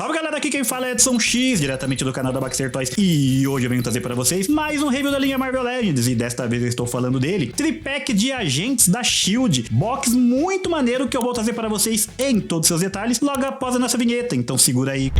Salve galera, aqui quem fala é Edson X, diretamente do canal da Baxter Toys, e hoje eu venho trazer pra vocês mais um review da linha Marvel Legends, e desta vez eu estou falando dele, Tripack de Agentes da S.H.I.E.L.D., box muito maneiro que eu vou trazer para vocês em todos os seus detalhes logo após a nossa vinheta, então segura aí.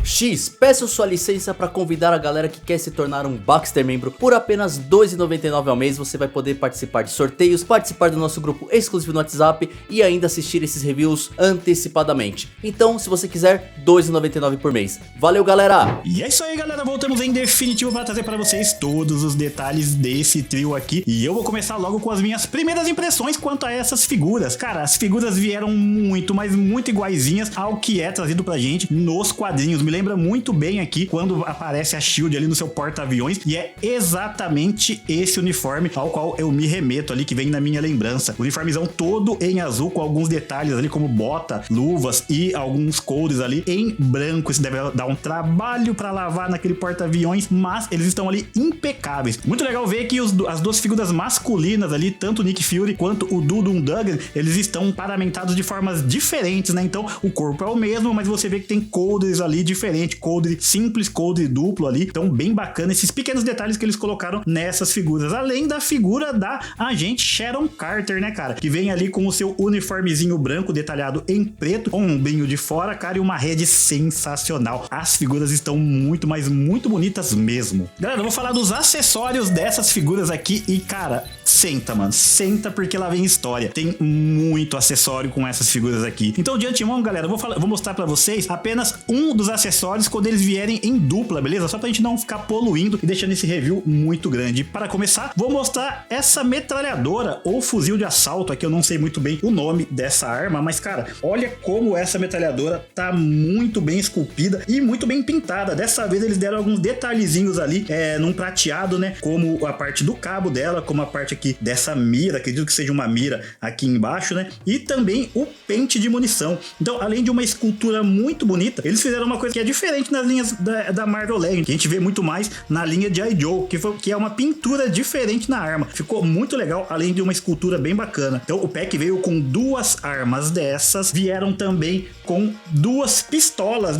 X, peço sua licença para convidar a galera que quer se tornar um Baxter membro. Por apenas R$ 2,99 ao mês você vai poder participar de sorteios, participar do nosso grupo exclusivo no WhatsApp e ainda assistir esses reviews antecipadamente. Então, se você quiser, R$ 2,99 por mês. Valeu, galera! E é isso aí, galera, voltamos em definitivo para trazer para vocês todos os detalhes desse trio aqui. E eu vou começar logo com as minhas primeiras impressões quanto a essas figuras. Cara, as figuras vieram muito, mas muito iguaizinhas ao que é trazido pra gente nos quadrinhos. Me lembra muito bem aqui quando aparece a S.H.I.E.L.D. ali no seu porta-aviões, e é exatamente esse uniforme ao qual eu me remeto ali, que vem na minha lembrança. O uniformezão todo em azul, com alguns detalhes ali como bota, luvas e alguns cores ali em branco. Isso deve dar um trabalho pra lavar naquele porta-aviões, mas eles estão ali impecáveis. Muito legal ver que as duas figuras masculinas ali, tanto o Nick Fury quanto o Dudum Duggan, eles estão paramentados de formas diferentes, né? Então o corpo é o mesmo, mas você vê que tem codres ali diferentes, coldre simples, coldre duplo ali. Então bem bacana esses pequenos detalhes que eles colocaram nessas figuras, além da figura da agente Sharon Carter, né, cara, que vem ali com o seu uniformezinho branco detalhado em preto, com um ombrinho de fora, cara, e uma rede sensacional. As figuras estão muito, mas muito bonitas mesmo. Galera, eu vou falar dos acessórios dessas figuras aqui e, cara, senta, mano, senta, porque lá vem história. Tem muito acessório com essas figuras aqui. Então, de antemão, galera, eu vou mostrar pra vocês apenas um dos acessórios quando eles vierem em dupla, beleza? Só pra gente não ficar poluindo e deixando esse review muito grande. Para começar, vou mostrar essa metralhadora ou fuzil de assalto aqui. Eu não sei muito bem o nome dessa arma, mas, cara, olha como essa metralhadora tá muito bem esculpida e muito bem pintada. Dessa vez eles deram alguns detalhezinhos ali, num prateado, né? Como a parte do cabo dela, como a parte aqui dessa mira, acredito que seja uma mira aqui embaixo, né? E também o pente de munição. Então, além de uma escultura muito bonita, eles fizeram uma coisa que é diferente nas linhas da Marvel Legends, que a gente vê muito mais na linha de G.I. Joe, que é uma pintura diferente na arma. Ficou muito legal, além de uma escultura bem bacana. Então o pack veio com duas armas dessas, vieram também com duas pistolas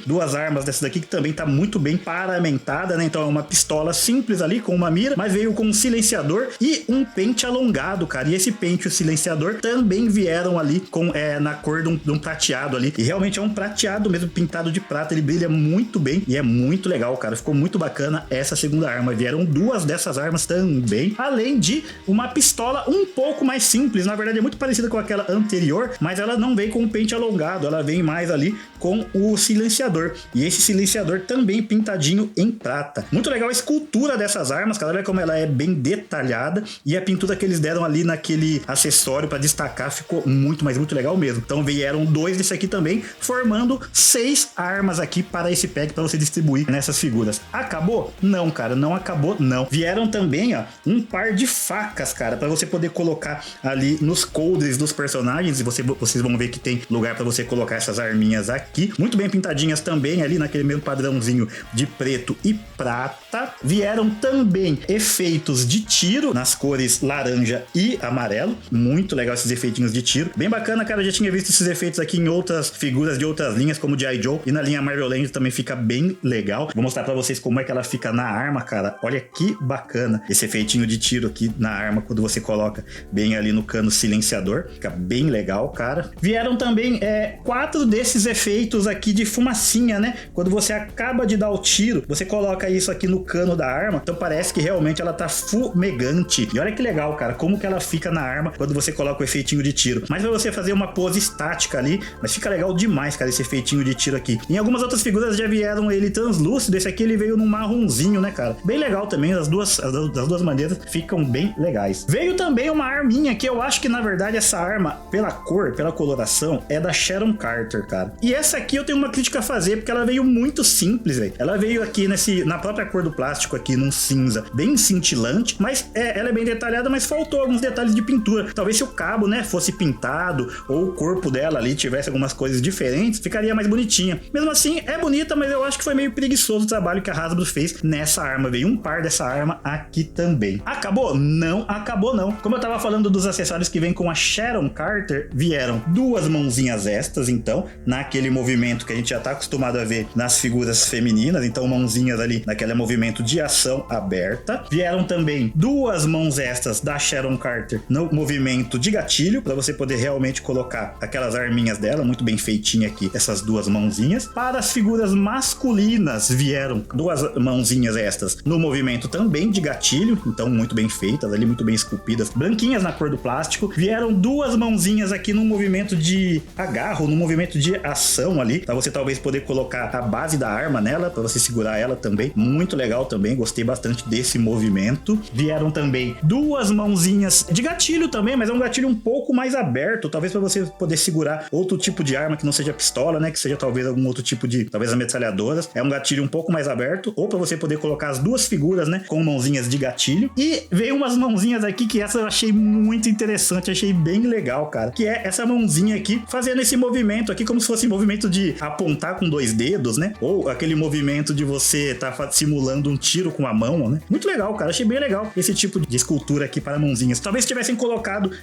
duas armas dessa daqui, que também tá muito bem paramentada, né? Então é uma pistola simples ali com uma mira, mas veio com um silenciador e um pente alongado, cara. E esse pente e o silenciador também vieram ali com na cor de um prateado ali, e realmente é um prateado mesmo, pintado de prata. Ele brilha muito bem e é muito legal, cara. Ficou muito bacana essa segunda arma. Vieram duas dessas armas também, além de uma pistola um pouco mais simples. Na verdade é muito parecida com aquela anterior, mas ela não vem com o pente alongado, ela vem mais ali com o silenciador, e esse silenciador também pintadinho em prata. Muito legal a escultura dessas armas, cara. Olha como ela é bem detalhada, e a pintura que eles deram ali naquele acessório para destacar ficou muito, mas muito legal mesmo. Então vieram dois desse aqui também, formando 6 armas aqui para esse pack para você distribuir nessas figuras. Acabou? Não, cara, não acabou, não. Vieram também, ó, um par de facas, cara, para você poder colocar ali nos coldres dos personagens, e vocês vão ver que tem lugar para você colocar essas arminhas aqui, muito bem pintadinhas também ali naquele mesmo padrãozinho de preto e prata. Vieram também efeitos de tiro nas cores laranja e amarelo, muito legal esses efeitinhos de tiro, bem bacana, cara. Eu já tinha visto esses efeitos aqui em outras figuras de outras linhas, como G.I. Joe, e na linha Marvel Legends também fica bem legal. Vou mostrar pra vocês como é que ela fica na arma, cara. Olha que bacana esse efeitinho de tiro aqui na arma, quando você coloca bem ali no cano silenciador, fica bem legal, cara. Vieram também 4 desses efeitos aqui de fumacinha, né? Quando você acaba de dar o tiro, você coloca isso aqui no cano da arma, então parece que realmente ela tá fumegante. E olha que legal, cara, como que ela fica na arma quando você coloca o efeitinho de tiro. Mas pra você fazer uma pose estática ali, mas fica legal demais, cara, esse efeitinho de tiro aqui. Em algumas outras figuras já vieram ele translúcido, esse aqui ele veio num marronzinho, né, cara? Bem legal também, das duas maneiras ficam bem legais. Veio também uma arminha que eu acho que na verdade essa arma, pela cor, pela coloração, é da Sharon Carter, cara. E essa aqui eu tenho uma crítica a fazer, porque ela veio muito simples, velho. Ela veio aqui na própria cor do plástico aqui, num cinza bem cintilante, mas ela dela é bem detalhada, mas faltou alguns detalhes de pintura. Talvez se o cabo, né, fosse pintado ou o corpo dela ali tivesse algumas coisas diferentes, ficaria mais bonitinha. Mesmo assim, é bonita, mas eu acho que foi meio preguiçoso o trabalho que a Hasbro fez nessa arma. Veio um par dessa arma aqui também. Acabou? Não acabou não. Como eu tava falando dos acessórios que vem com a Sharon Carter, vieram duas mãozinhas extras, então, naquele movimento que a gente já tá acostumado a ver nas figuras femininas, então mãozinhas ali naquele movimento de ação aberta. Vieram também duas mãos extras da Sharon Carter no movimento de gatilho, para você poder realmente colocar aquelas arminhas dela, muito bem feitinha aqui, essas duas mãozinhas. Para as figuras masculinas, vieram duas mãozinhas extras no movimento também de gatilho, então muito bem feitas ali, muito bem esculpidas, branquinhas na cor do plástico. Vieram duas mãozinhas aqui no movimento de agarro, no movimento de ação ali, para você talvez poder colocar a base da arma nela, para você segurar ela também. Muito legal também, gostei bastante desse movimento. Vieram também duas mãozinhas de gatilho também, mas é um gatilho um pouco mais aberto, talvez para você poder segurar outro tipo de arma que não seja pistola, né, que seja talvez algum outro tipo de, talvez a metralhadoras. É um gatilho um pouco mais aberto, ou para você poder colocar as duas figuras, né, com mãozinhas de gatilho. E veio umas mãozinhas aqui que essa eu achei muito interessante, achei bem legal, cara, que é essa mãozinha aqui fazendo esse movimento aqui como se fosse movimento de apontar com dois dedos, né, ou aquele movimento de você tá simulando um tiro com a mão, né. Muito legal, cara, achei bem legal esse tipo de escultura aqui para mãozinhas. Talvez tivessem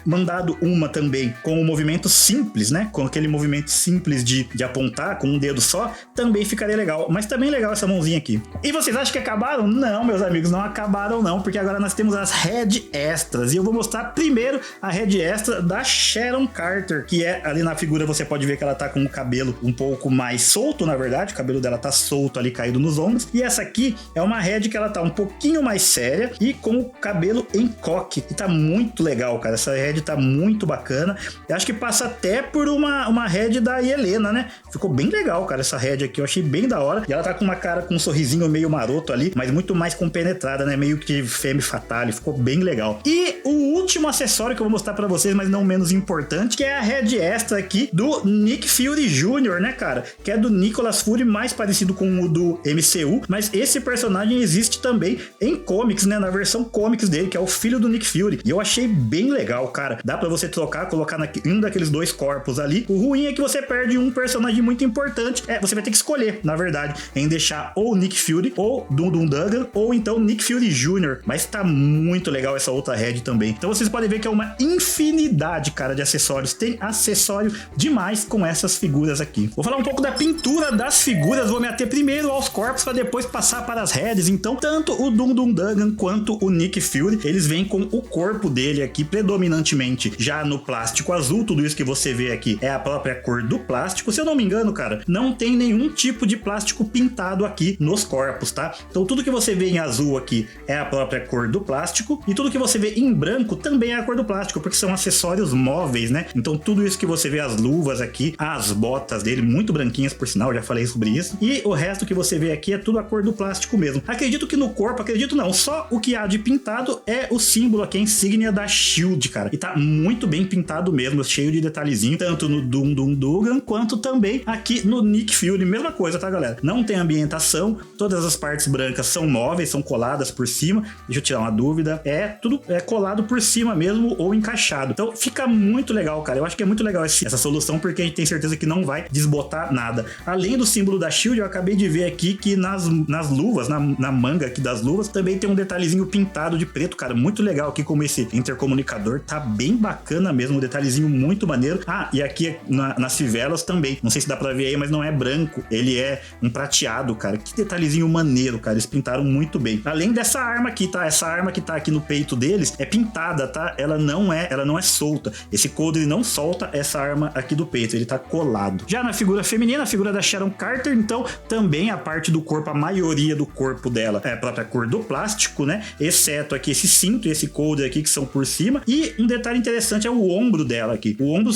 mandado uma também com o movimento simples, né, com aquele movimento simples de apontar com um dedo só, também ficaria legal, mas também legal essa mãozinha aqui. E vocês acham que acabaram? Não, meus amigos, não acabaram não, porque agora nós temos as head extras, e eu vou mostrar primeiro a head extra da Sharon Carter, que é ali na figura, você pode ver que ela tá com o cabelo um pouco mais solto, na verdade, o cabelo dela tá solto ali, caído nos ombros, e essa aqui é uma head que ela tá um pouquinho mais séria e com o cabelo em coque, e tá muito legal, cara, essa head tá muito bacana. Eu acho que passa até por uma head da Helena, né? Ficou bem legal, cara, essa head aqui, eu achei bem da hora, e ela tá com uma cara com um sorrisinho meio maroto ali, mas muito mais compenetrada, né? Meio que femme fatale, ficou bem legal. E o último acessório que eu vou mostrar pra vocês, mas não menos importante, que é a head extra aqui do Nick Fury Jr., né, cara? Que é do Nicholas Fury, mais parecido com o do MCU, mas esse personagem existe também em comics, né? Na versão comics dele, que é o filho do Nick Fury. E eu achei bem legal, cara. Dá pra você trocar, colocar um daqueles dois corpos ali. O ruim é que você perde um personagem muito importante. Você vai ter que escolher, na verdade, em deixar ou Nick Fury, ou Dum Dugan, ou então Nick Fury Jr. Mas tá muito legal essa outra head também. Então vocês podem ver que é uma infinidade, cara, de acessórios. Tem acessório demais com essas figuras aqui. Vou falar um pouco da pintura das figuras. Vou me ater primeiro aos corpos para depois passar para as heads. Então, tanto o Dum Dugan quanto o Nick Fury, eles vêm com o corpo dele aqui predominantemente já no plástico azul. Tudo isso que você vê aqui é a própria cor do plástico. Se eu não me engano, cara, não tem nenhum tipo de plástico pintado aqui nos corpos, tá? Então tudo que você vê em azul aqui é a própria cor do plástico, e tudo que você vê em branco também é a cor do plástico, porque são acessórios móveis, né? Então tudo isso que você vê, as luvas aqui, as botas dele, muito branquinhas por sinal, já falei sobre isso, e o resto que você vê aqui é tudo a cor do plástico mesmo. Acredito que no corpo, acredito não, só o que há de pintado é o símbolo aqui, a insígnia da SHIELD, cara, e tá muito bem pintado mesmo, cheio de detalhezinho, tanto no Dum Dugan quanto também aqui no Nick Fury. Mesma coisa, tá, galera? Não tem ambientação, todas as partes brancas são móveis, são coladas por cima. Deixa eu tirar uma dúvida, tudo colado por cima mesmo ou encaixado. Então fica muito legal, cara. Eu acho que é muito legal essa solução, porque a gente tem certeza que não vai desbotar nada. Além do símbolo da SHIELD, eu acabei de ver aqui que nas luvas, na manga aqui das luvas, também tem um detalhezinho pintado de preto, cara, muito legal aqui, como esse intercomunicador, tá bem bacana mesmo, um detalhezinho muito maneiro. E aqui nas fivelas também, não sei se dá pra ver aí, mas não é branco, ele é um prateado, cara, que detalhezinho maneiro, cara, eles pintaram muito bem. Além dessa arma aqui, tá, essa arma que tá aqui no peito deles é pintada, tá, ela não é solta, esse coldre não solta essa arma aqui do peito, ele tá colado. Já na figura feminina, a figura da Sharon Carter, então, também a parte do corpo, a maioria do corpo dela é a própria cor do plástico, né, exceto aqui esse cinto e esse coldre aqui que são por cima, e um detalhe interessante é o ombro dela aqui. O ombro,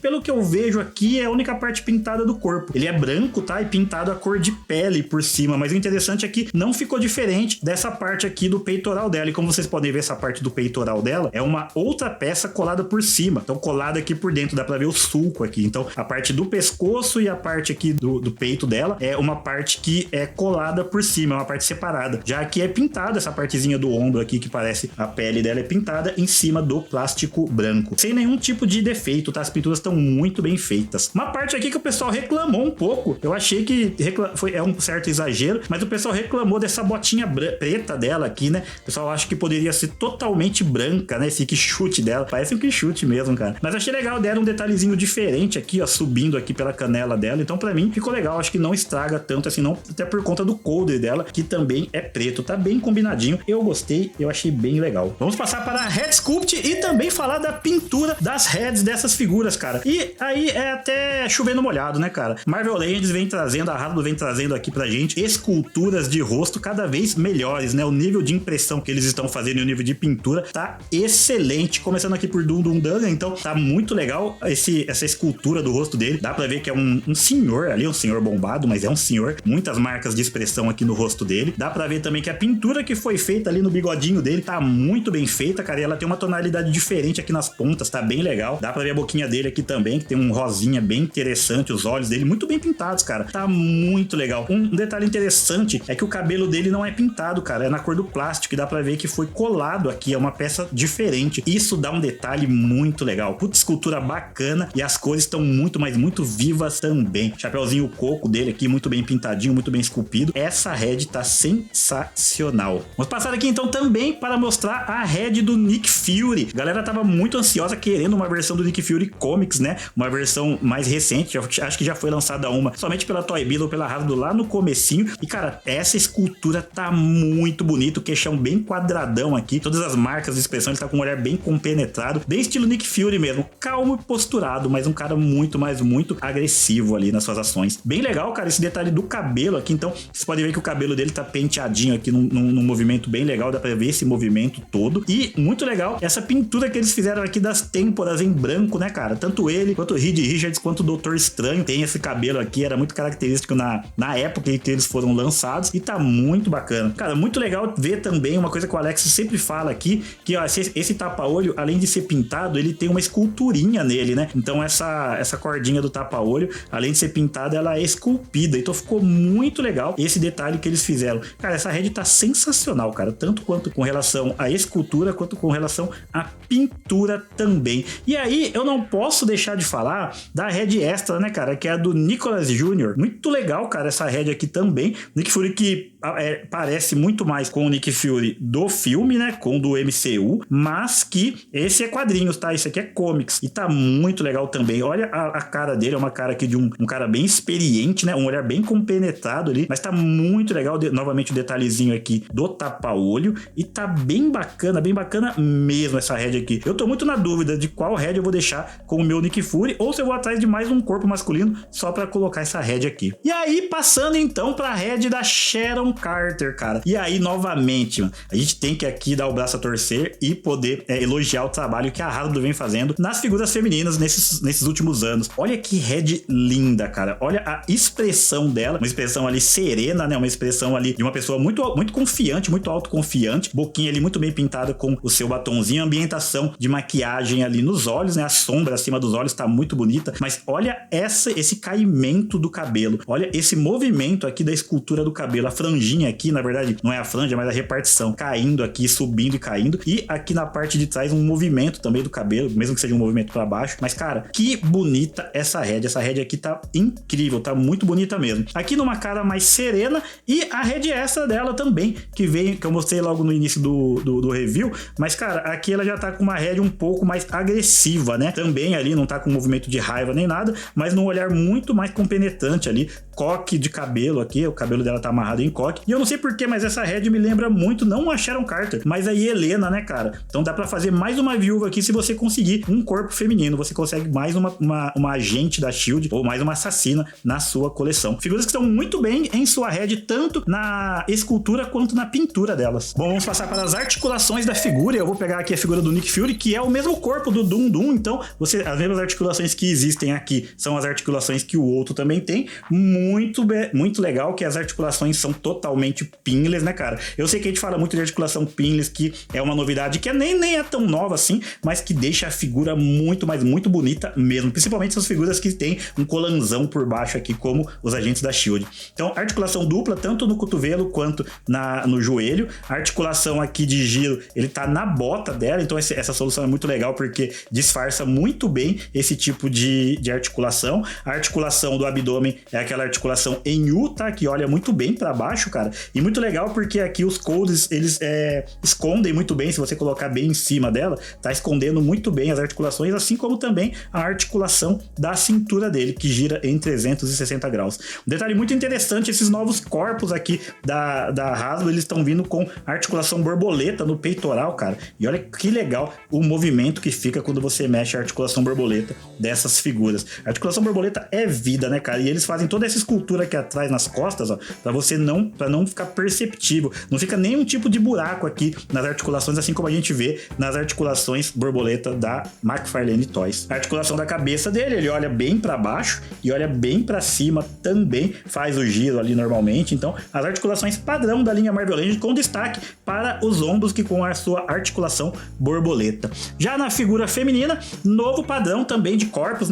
pelo que eu vejo aqui, é a única parte pintada do corpo. Ele é branco, tá, e pintado a cor de pele por cima, mas o interessante é que não ficou diferente dessa parte aqui do peitoral dela, e como vocês podem ver, essa parte do peitoral dela dela é uma outra peça colada por cima. Então colada aqui por dentro, dá pra ver o sulco aqui. Então a parte do pescoço e a parte aqui do peito dela é uma parte que é colada por cima, é uma parte separada. Já aqui é pintada, essa partezinha do ombro aqui que parece a pele dela é pintada em cima do plástico branco. Sem nenhum tipo de defeito, tá? As pinturas estão muito bem feitas. Uma parte aqui que o pessoal reclamou um pouco, eu achei que é um certo exagero, mas o pessoal reclamou dessa botinha preta dela aqui, né? O pessoal acha que poderia ser totalmente branca, né? Esse quichute dela, parece um quichute mesmo, cara. Mas achei legal, deram um detalhezinho diferente aqui, ó, subindo aqui pela canela dela. Então pra mim ficou legal, acho que não estraga tanto assim não, até por conta do coldre dela, que também é preto, tá bem combinadinho. Eu gostei, eu achei bem legal. Vamos passar para a Head Sculpt e também falar da pintura das heads dessas figuras, cara. E aí é até chovendo molhado, né, cara? Marvel Legends vem trazendo, a Hasbro vem trazendo aqui pra gente esculturas de rosto cada vez melhores, né? O nível de impressão que eles estão fazendo e o nível de pintura tá excelente. Começando aqui por Dum Dum Dugan, então tá muito legal essa escultura do rosto dele. Dá pra ver que é um senhor ali, um senhor bombado, mas é um senhor. Muitas marcas de expressão aqui no rosto dele. Dá pra ver também que a pintura que foi feita ali no bigodinho dele tá muito bem feita, cara. E ela tem uma tonalidade diferente aqui nas pontas, tá bem legal. Dá pra ver a boquinha dele aqui também, que tem um rosinha bem interessante, os olhos dele muito bem pintados, cara. Tá muito legal. Um detalhe interessante é que o cabelo dele não é pintado, cara. É na cor do plástico e dá pra ver que foi colado aqui. É uma peça diferente. Isso dá um detalhe muito legal. Puta escultura bacana e as cores estão muito, mas muito vivas também. Chapeuzinho coco dele aqui, muito bem pintadinho, muito bem esculpido. Essa head tá sensacional. Vamos passar aqui então também para mostrar a head do Nick Fury. A galera tava muito ansiosa querendo uma versão do Nick Fury Comics, né? Uma versão mais recente. Eu acho que já foi lançada uma somente pela Toy Biz ou pela Hasbro lá no comecinho. E cara, essa escultura tá muito bonita. O queixão bem quadradão aqui. Todas as marcas de expressão, ele tá com um olhar bem compenetrado. Bem estilo Nick Fury mesmo. Calmo e posturado, mas um cara muito, mas muito agressivo ali nas suas ações. Bem legal, cara, esse detalhe do cabelo aqui. Então, vocês podem ver que o cabelo dele tá penteadinho aqui num movimento bem legal. Dá pra ver esse movimento todo. E muito legal essa pintura que eles fizeram aqui das têmporas em branco, né, cara? Tanto ele, quanto o Reed Richards, quanto o Doutor Estranho tem esse cabelo aqui. Era muito característico na época que eles foram lançados. E tá muito bacana. Cara, muito legal ver também uma coisa que o Alex sempre fala aqui, que ó, esse tapa-olho, além de ser pintado, ele tem uma esculturinha nele, né? Então essa cordinha do tapa-olho, além de ser pintada, ela é esculpida. Então ficou muito legal esse detalhe que eles fizeram. Cara, essa head tá sensacional, cara. Tanto quanto com relação à escultura, quanto com relação à pintura também. E aí, eu não posso deixar de falar da head extra, né, cara? Que é a do Nicholas Jr. Muito legal, cara, essa head aqui também. Nick Fury que parece muito mais com o Nick Fury do filme, né? Com o do MCU, mas que esse é quadrinhos, tá? Esse aqui é comics. E tá muito legal também. Olha a cara dele, é uma cara aqui de um cara bem experiente, né? Um olhar bem compenetrado ali, mas tá muito legal. Novamente o detalhezinho aqui do tapa-olho. E tá bem bacana mesmo essa head aqui. Eu tô muito na dúvida de qual head eu vou deixar com o meu Nick Fury, ou se eu vou atrás de mais um corpo masculino só pra colocar essa head aqui. E aí, passando então pra head da Sharon Carter, cara. E aí, novamente, mano, a gente tem que aqui dar o braço a torcer e poder elogiar o trabalho que a Hasbro vem fazendo nas figuras femininas nesses últimos anos. Olha que head linda, cara. Olha a expressão dela, uma expressão ali serena, né? Uma expressão ali de uma pessoa muito, muito confiante, muito autoconfiante. Boquinha ali muito bem pintada com o seu batonzinho. Ambientação de maquiagem ali nos olhos, né? A sombra acima dos olhos tá muito bonita. Mas olha esse caimento do cabelo. Olha esse movimento aqui da escultura do cabelo. A franjinha aqui, na verdade, não é a franja, mas a repartição. Caindo aqui, subindo e caindo. E aqui na parte de trás um movimento também do cabelo, mesmo que seja um movimento para baixo. Mas, cara, que bonita essa head. Essa head aqui tá incrível, tá muito bonita mesmo. Aqui numa cara mais serena e a head extra dela também, que eu mostrei logo no início do review. Mas, cara, aqui ela já tá com uma head um pouco mais agressiva, né? Também ali não tá com movimento de raiva nem nada, mas num olhar muito mais compenetrante ali. Coque de cabelo aqui, o cabelo dela tá amarrado em coque. E eu não sei porquê, mas essa head me lembra muito, não a Sharon Carter, mas a Helena, né, cara? Então dá pra fazer mais uma viúva aqui se você conseguir um corpo feminino. Você consegue mais uma agente da SHIELD ou mais uma assassina na sua coleção. Figuras que estão muito bem em sua head, tanto na escultura quanto na pintura delas. Bom, vamos passar para as articulações da figura. Eu vou pegar aqui a figura do Nick Fury, que é o mesmo corpo do Dum Dum. Então, as mesmas articulações que existem aqui são as articulações que o outro também tem. Muito muito legal que as articulações são totalmente pinless, né, cara? Eu sei que a gente fala muito de articulação pinless, que é uma novidade que nem é tão nova assim, mas que deixa a figura muito, mas muito bonita mesmo. Principalmente essas figuras que tem um colanzão por baixo aqui, como os agentes da Shield. Então, articulação dupla, tanto no cotovelo quanto no joelho. A articulação aqui de giro, ele tá na bota dela, então essa solução é muito legal porque disfarça muito bem esse tipo de articulação. A articulação do abdômen é aquela articulação em U, tá? Que olha muito bem para baixo, cara. E muito legal porque aqui os codes, eles escondem muito bem, se você colocar bem em cima dela, tá escondendo muito bem as articulações, assim como também a articulação da cintura dele, que gira em 360 graus. Um detalhe muito interessante, esses novos corpos aqui da Hasbro, eles estão vindo com articulação borboleta no peitoral, cara. E olha que legal o movimento que fica quando você mexe a articulação borboleta dessas figuras. A articulação borboleta é vida, né, cara? E eles fazem toda essa escultura aqui atrás nas costas, ó, pra não ficar perceptível. Não fica nenhum tipo de buraco aqui nas articulações, assim como a gente vê nas articulações borboleta da McFarlane Toys. A articulação da cabeça dele, ele olha bem para baixo e olha bem para cima também, faz o giro ali normalmente. Então, as articulações padrão da linha Marvel Legends, com destaque para os ombros, que com a sua articulação borboleta. Já na figura feminina, novo padrão também de corpos,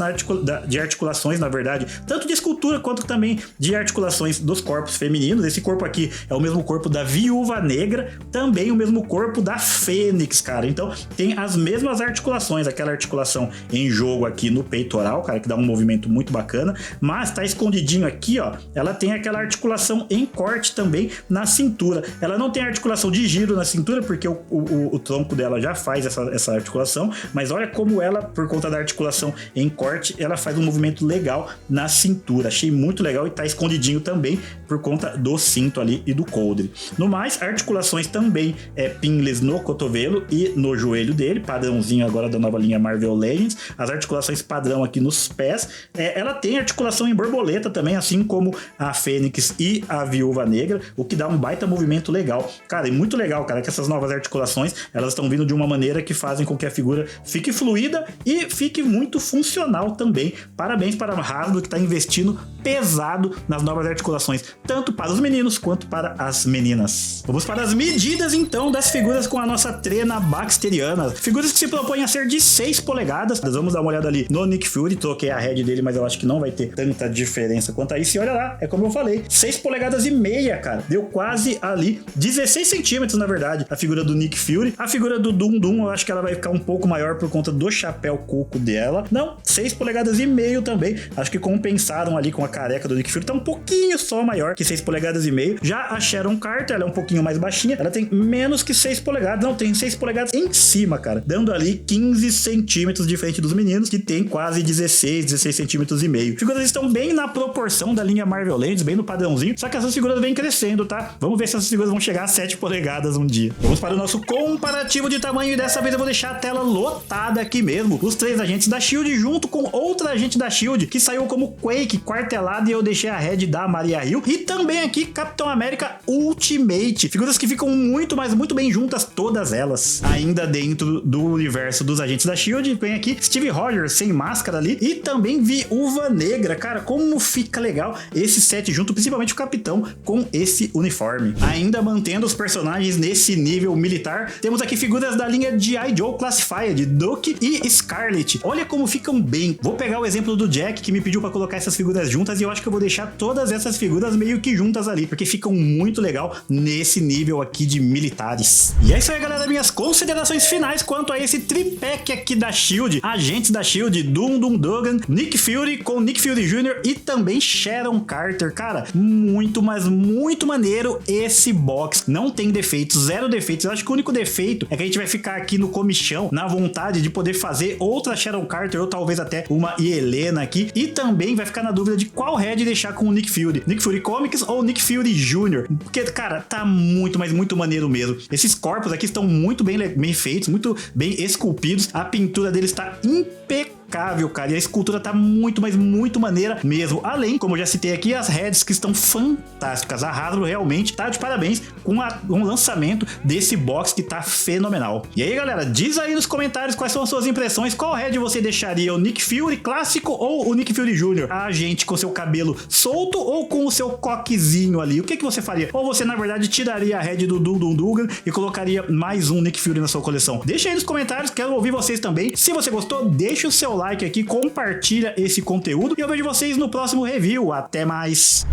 de articulações, na verdade, tanto de escultura quanto também de articulações dos corpos femininos. Esse corpo aqui é o mesmo corpo da Viúva Negra, também o mesmo corpo da Fênix, cara. Então, tem as mesmas articulações, aquela articulação em jogo aqui no peitoral, cara, que dá um movimento muito bacana, mas tá escondidinho aqui, ó, ela tem aquela articulação em corte também na cintura. Ela não tem articulação de giro na cintura, porque o tronco dela já faz essa articulação, mas olha como ela, por conta da articulação em corte, ela faz um movimento legal na cintura. Achei muito legal e tá escondidinho também por conta do cinto ali e do coldre. No mais, articulações também pinless no cotovelo e no joelho dele, padrãozinho agora da nova linha Marvel Legends. As articulações padrão aqui nos pés. Ela tem articulação em borboleta também, assim como a Fênix e a Viúva Negra, o que dá um baita movimento legal. Cara, é muito legal, cara, que essas novas articulações, elas estão vindo de uma maneira que fazem com que a figura fique fluida e fique muito funcional também. Parabéns para a Hasbro, que está investindo pesado nas novas articulações, tanto para os meninos quanto para as meninas. Vamos para as medidas, então, das figuras com a nossa trena baxteriana. Figuras que se propõem a ser de 6 polegadas. Nós vamos dar uma olhada ali no Nick Fury. Troquei a head dele, mas eu acho que não vai ter tanta diferença quanto a isso. E olha lá, é como eu falei, 6 polegadas e meia, cara. Deu quase ali 16 centímetros, na verdade, a figura do Nick Fury. A figura do Dum Dum, eu acho que ela vai ficar um pouco maior por conta do chapéu coco dela. Não, 6 polegadas e meio também. Acho que compensaram ali com a careca do Nick Fury. Tá um pouquinho só maior que 6 polegadas e meio. Já a Sharon Carter, ela é um pouquinho mais baixinha. Ela tem menos que 6 polegadas. Não, tem 6 polegadas em cima, cara. Dando ali 15 centímetros de frente dos meninos, que tem quase 16 centímetros e meio. Figuras estão bem na proporção da linha Marvel Legends, bem no padrãozinho. Só que essas figuras vêm crescendo, tá? Vamos ver se essas figuras vão chegar a 7 polegadas um dia. Vamos para o nosso comparativo de tamanho e dessa vez eu vou deixar a tela lotada aqui mesmo. Os 3 agentes da Shield junto com outra agente da Shield que saiu como Quake quartelado, e eu deixei a head da Maria Hill. E também aqui Capitão América Ultimate. Figuras que ficam muito, mas muito bem juntas, todas elas. Ainda dentro do universo dos agentes da Shield, vem aqui Steve Rogers sem máscara ali e também Viúva Negra. Cara, como fica legal esse set junto, principalmente o Capitão com esse uniforme. Ainda mantendo os personagens nesse nível militar, temos aqui figuras da linha G.I. Joe Classified, Duke e Scarlet. Olha como ficam bem. Vou pegar o exemplo do Jack, que me pediu pra colocar essas figuras juntas, e eu acho que eu vou deixar todas essas figuras meio que juntas ali, porque ficam muito legal nesse nível aqui de militares. E é isso aí, galera, minhas considerações finais quanto a esse triplex aqui da Shield, agentes da Shield, Dum Dum Dugan, Nick Fury com Nick Fury Jr. e também Sharon Carter. Cara, muito, mas muito maneiro esse box. Não tem defeitos, 0 defeitos. Eu acho que o único defeito é que a gente vai ficar aqui no comichão, na vontade de poder fazer outra Sharon Carter ou talvez até uma Helena aqui, e também vai ficar na dúvida de qual head deixar com o Nick Fury. Nick Fury Comics ou Nick Fury Jr. Porque, cara, tá muito, mas muito maneiro mesmo. Esses corpos aqui estão muito bem feitos, muito bem esculpidos. A pintura deles tá impecável. impecável, cara. E a escultura tá muito, mas muito maneira mesmo. Além, como eu já citei aqui, as heads que estão fantásticas. A Hasbro realmente tá de parabéns com o lançamento desse box que tá fenomenal. E aí, galera, diz aí nos comentários quais são as suas impressões. Qual head você deixaria? O Nick Fury clássico ou o Nick Fury Jr.? A gente com seu cabelo solto ou com o seu coquezinho ali? O que você faria? Ou você, na verdade, tiraria a head do Dum Dum Dugan e colocaria mais um Nick Fury na sua coleção? Deixa aí nos comentários, quero ouvir vocês também. Se você gostou, deixa o seu like aqui, compartilha esse conteúdo e eu vejo vocês no próximo review. Até mais!